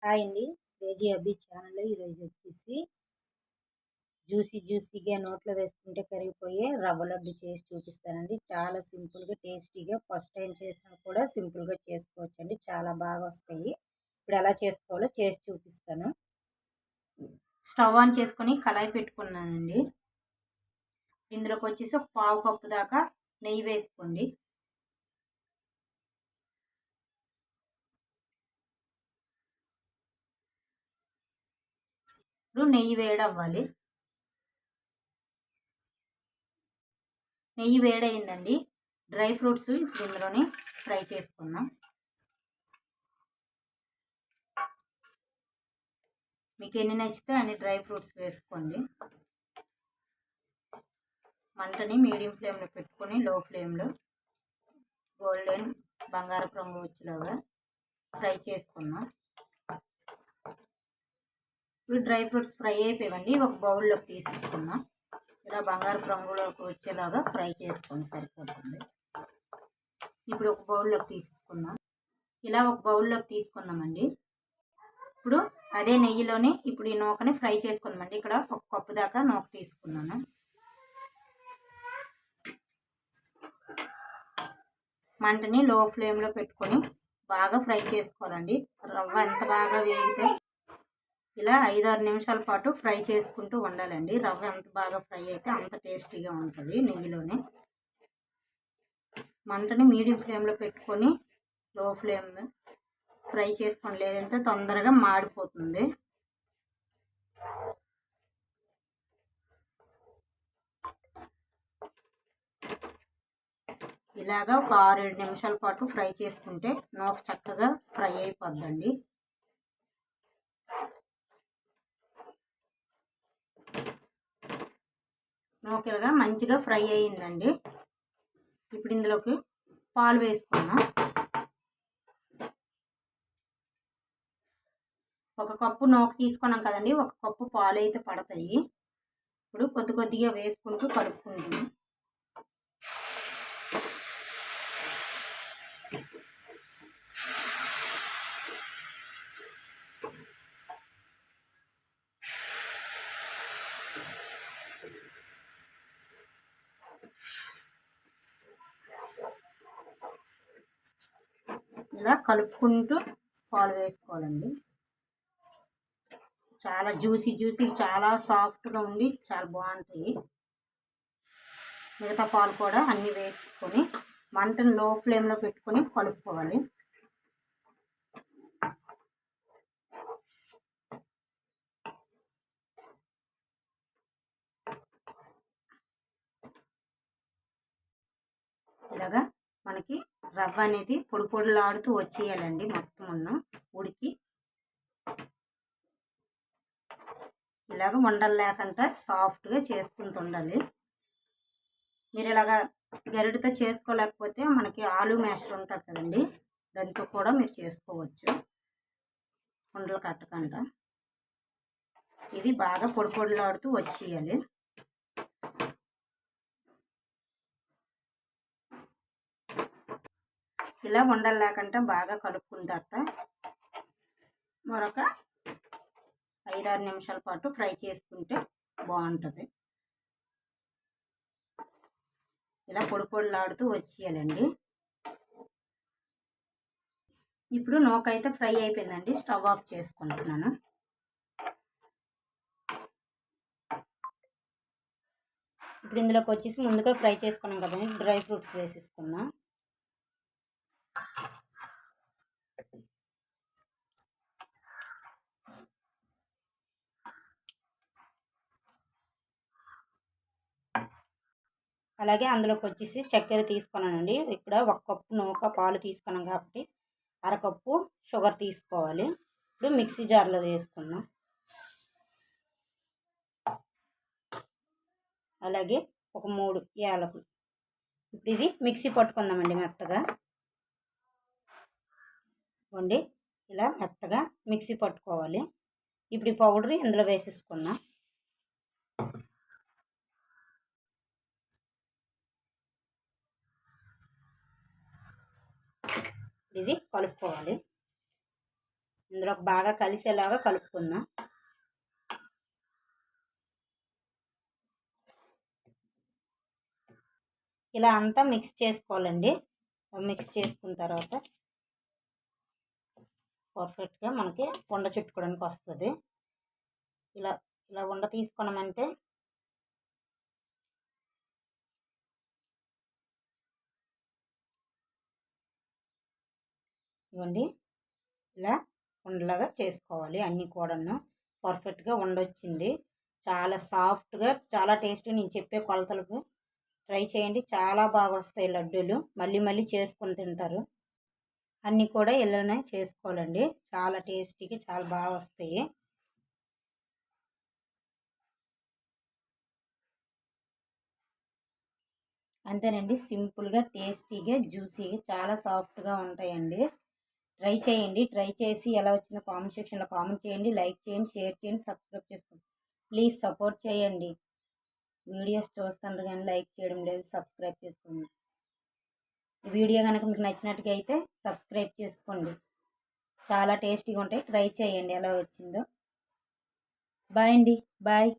Hi అండి. Crazy Abbi channel ఈరోజు వచ్చేసి జ్యూసీగా నోట్లో వేసుకుంటే కరిగిపోయే రవ్వ లడ్డు చేసి చూపిస్తానండి. చాలా సింపుల్గా టేస్టీగా ఫస్ట్ టైం చేసినా కూడా సింపుల్గా చేసుకోవచ్చండి. చాలా బాగా వస్తాయి. ఇప్పుడు ఎలా చేసుకోవాలో చేసి చూపిస్తాను. స్టవ్ ఆన్ చేసుకొని కళాయి పెట్టుకున్నానండి. ఇందులోకి వచ్చేసి ఒక పావు కప్పు దాకా నెయ్యి వేసుకోండి. ఇప్పుడు నెయ్యి వేడవ్వాలి. నెయ్యి వేడయిందండి. డ్రై ఫ్రూట్స్ ఇప్పుడు ఇందులోనే ఫ్రై చేసుకుందాం. మీకు ఎన్ని నచ్చితే అన్ని డ్రై ఫ్రూట్స్ వేసుకోండి. మంటని మీడియం ఫ్లేమ్లో పెట్టుకొని లో ఫ్లేమ్లో గోల్డెన్ బంగారపు రంగు వచ్చేలాగా ఫ్రై చేసుకుందాం. ఇప్పుడు డ్రై ఫ్రూట్స్ ఫ్రై అయిపోయాయండి. ఒక బౌల్లోకి తీసేసుకుందాం. ఇలా బంగారపు రంగులోకి వచ్చేలాగా ఫ్రై చేసుకొని సరిపోతుంది. ఇప్పుడు ఒక బౌల్లోకి తీసుకుందాం. ఇలా ఒక బౌల్లోకి తీసుకుందామండి. ఇప్పుడు అదే నెయ్యిలోనే ఇప్పుడు ఈ నూకని ఫ్రై చేసుకుందామండి. ఇక్కడ ఒక కప్పు దాకా నూక తీసుకున్నాను. మంటని లో ఫ్లేమ్లో పెట్టుకొని బాగా ఫ్రై చేసుకోవాలండి. రవ్వ ఎంత బాగా వేగితే ఇలా 5-6 నిమిషాల పాటు ఫ్రై చేసుకుంటూ ఉండాలండి. రవ్వ ఎంత బాగా ఫ్రై అయితే అంత టేస్టీగా ఉంటుంది నెయ్యిలోనే. మంటని మీడియం ఫ్లేమ్లో పెట్టుకొని లో ఫ్లేమ్లో ఫ్రై చేసుకోండి, లేదంటే తొందరగా మాడిపోతుంది. ఇలాగా ఒక 6-7 నిమిషాల పాటు ఫ్రై చేసుకుంటే నూక చక్కగా ఫ్రై అయిపోద్దండి. నూక ఇలాగా మంచిగా ఫ్రై అయ్యిందండి. ఇప్పుడు ఇందులోకి పాలు వేసుకున్నాం. ఒక కప్పు నూక తీసుకున్నాం కదండి, ఒక కప్పు పాలు అయితే పడతాయి. ఇప్పుడు కొద్దిగా వేసుకుంటూ కలుపుకుంటాం. ఇలా కలుపుకుంటూ పాలు వేసుకోవాలండి. చాలా జ్యూసీ చాలా సాఫ్ట్గా ఉండి చాలా బాగుంటాయి. మిగతా పాలు కూడా అన్నీ వేసుకొని మంటను లో ఫ్లేమ్లో పెట్టుకొని కలుపుకోవాలి. ఇలాగా మనకి రవ్వ అనేది పొడిలాడుతూ వచ్చేయాలండి. మొత్తం ఉడికి ఇలాగ ఉండలు లేకుండా సాఫ్ట్గా చేసుకుంటూ ఉండాలి. మీరు ఇలాగా గరిటతో చేసుకోలేకపోతే మనకి ఆలు మ్యాషర్ ఉంటుంది కదండి, దాంతో కూడా మీరు చేసుకోవచ్చు ఉండలు కట్టకుండా. ఇది బాగా పొడిలాడుతూ వచ్చేయాలి. ఇలా ఉండలు లేకుండా బాగా కలుపుకున్న తర్వాత మరొక 5-6 నిమిషాల పాటు ఫ్రై చేసుకుంటే బాగుంటుంది. ఇలా పొడిలాడుతూ వచ్చేయాలండి. ఇప్పుడు నూక అయితే ఫ్రై అయిపోయిందండి. స్టవ్ ఆఫ్ చేసుకుంటున్నాను. ఇప్పుడు ఇందులోకి వచ్చేసి ముందుగా ఫ్రై చేసుకున్నాం కదండి, డ్రై ఫ్రూట్స్ వేసేసుకుందాం. అలాగే అందులోకి వచ్చేసి చక్కెర తీసుకున్నానండి. ఇక్కడ 1 కప్పు నూక పాలు తీసుకున్నాం కాబట్టి అరకప్పు షుగర్ తీసుకోవాలి. ఇప్పుడు మిక్సీ జార్లో వేసుకున్నాం. అలాగే ఒక 3 యాలకులు. ఇప్పుడు ఇది మిక్సీ పట్టుకుందామండి మెత్తగా. వండి ఇలా మెత్తగా మిక్సీ పట్టుకోవాలి. ఇప్పుడు ఈ పౌడర్ ఇందులో వేసేసుకున్నాం. ఇది కలుపుకోవాలి. ఇందులో బాగా కలిసేలాగా కలుపుకుందాం. ఇలా అంతా మిక్స్ చేసుకోవాలండి. మిక్స్ చేసుకున్న తర్వాత పర్ఫెక్ట్గా మనకి ఉండ చుట్టుకోవడానికి వస్తుంది. ఇలా ఇలా ఉండ తీసుకున్నామంటే ఇవ్వండి, ఇలా ఉండలాగా చేసుకోవాలి. అన్నీ కూడాను పర్ఫెక్ట్గా ఉండొచ్చింది. చాలా సాఫ్ట్గా, చాలా టేస్టీ. నేను చెప్పే కొలతలకు ట్రై చేయండి, చాలా బాగా వస్తాయి లడ్డూలు. మళ్ళీ మళ్ళీ చేసుకొని తింటారు. అన్నీ కూడా ఇలానే చేసుకోవాలండి. చాలా టేస్టీగా చాలా బాగా వస్తాయి. అంతేనండి, సింపుల్గా టేస్టీగా జ్యూసీగా చాలా సాఫ్ట్గా ఉంటాయండి. ట్రై చేయండి. ట్రై చేసి ఎలా వచ్చిందో కామెంట్ సెక్షన్లో కామెంట్ చేయండి. లైక్ చేయండి, షేర్ చేయండి, సబ్స్క్రైబ్ చేసుకోండి. ప్లీజ్ సపోర్ట్ చేయండి. వీడియోస్ చూస్తుండ్రు కానీ లైక్ చేయడం లేదు, సబ్స్క్రైబ్ చేసుకోండి. ఈ వీడియో కనుక మీకు నచ్చినట్టుగా అయితే సబ్స్క్రైబ్ చేసుకోండి. చాలా టేస్టీగా ఉంటాయి. ట్రై చేయండి ఎలా వచ్చిందో. బాయ్ అండి, బాయ్.